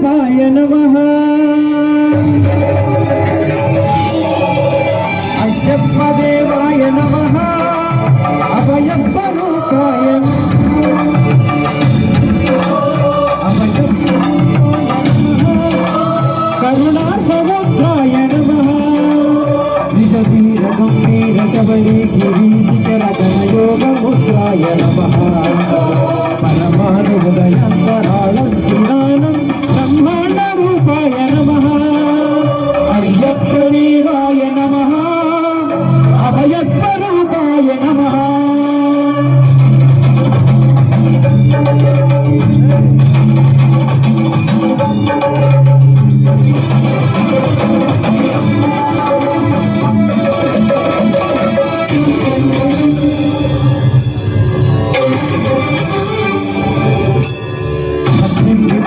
స్వరూపాయ నమః అయ్యప్ప దేవాయ నమః అభయ స్వరూపాయ కరుణా సముద్రాయ నమః నిజధీర గంభీర శబరి గిరీశిఖర యోగ ముద్రాయ నమః పరమానుదయాంతరాళ స్థిరానం బ్రహ్మాండ రూపాయ నమః అయ్యప్ప దేవాయ నమః అభయ స్వరూపాయ నమః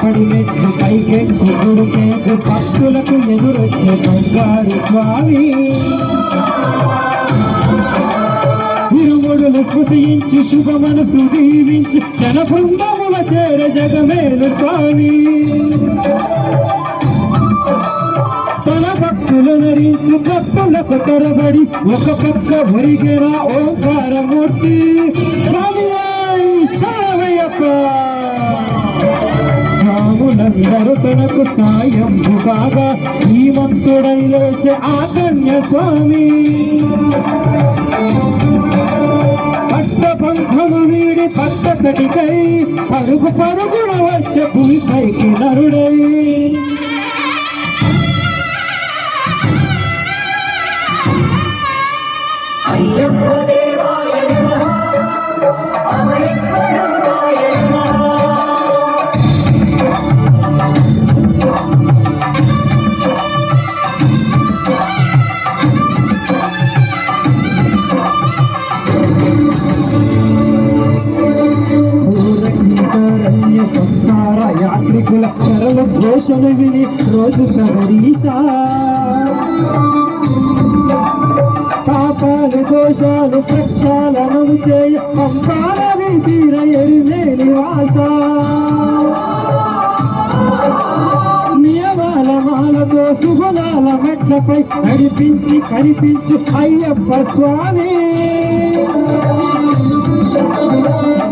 పడిమెట్లు పైకెక్కు గుడికేకు భక్తులకు ఎదురొచ్చే బంగారు స్వామి ఇరుముడులు స్పృశించి శుభ మనసు దీవించి జనబృందముల చేర జగమేలు స్వామి తన భక్తులు నరించు కప్పులకు తరబడి ఒక పక్క ఒరిగిన ఓంకారమూర్తి స్వామి శరణమయ్యప్ప స్వాములందరూ తనకు సాయంబు కాగా ధీమంతుడై లేచే ఆ కన్య స్వామి పట్ట పంఖము వీడి పట్ట కటికై పరుగు పరుగున వచ్చే భూమిపైకి నరుడై అయ్యప్ప దేవాయ నమః అభయ స్వరూపాయ నమః సంసార యాత్రికుల చరల ఘోషణ విని రోజు శబరీశ పాపాలు దోషాలు ప్రక్షాళనము చేయ పంపాలవి తీర ఎరుమేలి వాస నియమాల మాలతో సుగుణాల మెట్లపై నడిపించి కనిపించు అయ్యప్ప స్వామి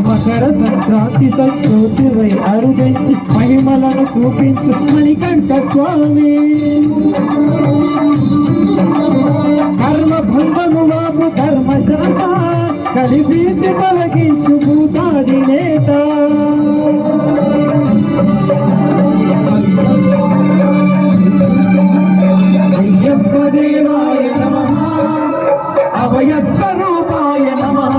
మకర సంక్రాంతి సంచోతివై అరుదించి మహిమలను చూపించు మణికంఠ స్వామి కర్మ భంగము వాపు ధర్మశాస్త్ర కలిపీతి తొలగించు భూతాది నేత అయ్యప్ప దేవాయ నమః అభయ స్వరూపాయ నమః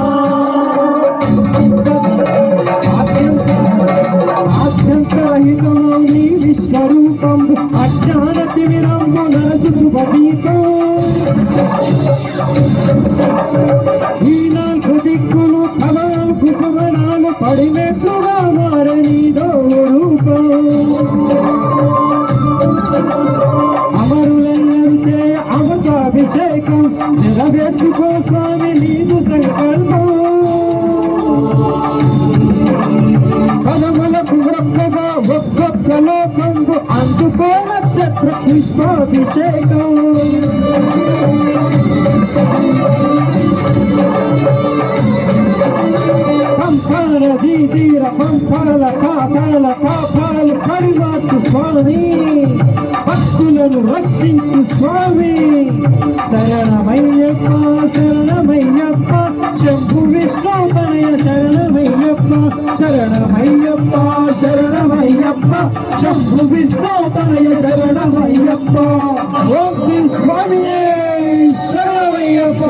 ఆద్యంతరహితము నీ విశ్వరూపం అజ్ఞాన తిమిరంబు నరసు శుభదీపం ఈ నాలుగు దిక్కులు పవనాలకు పవనాలు పడినట్లుగా మారనీదో రూపం అమరులెల్లరు చేయ అమృతాభిషేకం నెరవేర్చుకో స్వామి నీదు సంకల్పం పదములకు ఒక్కగా ఒక్కొక్క లోకంబు అందుకో నక్షత్ర పుష్పాభిషేకం పంపాల దీదీర పంపాల పాపాలు పరిమార్చు స్వామి భక్తులను రక్షించు స్వామి శరణమయ్యప్ప శరణమయ్యప్ప శంభు విష్ణు తనయ శరణమయ్యప్ప శరణమయ్యప్ప శరణమయ్యప్ప శంభు విష్ణు తనయ శరణమయ్యప్ప ఓం శ్రీ స్వామియే శరణమయ్యప్ప.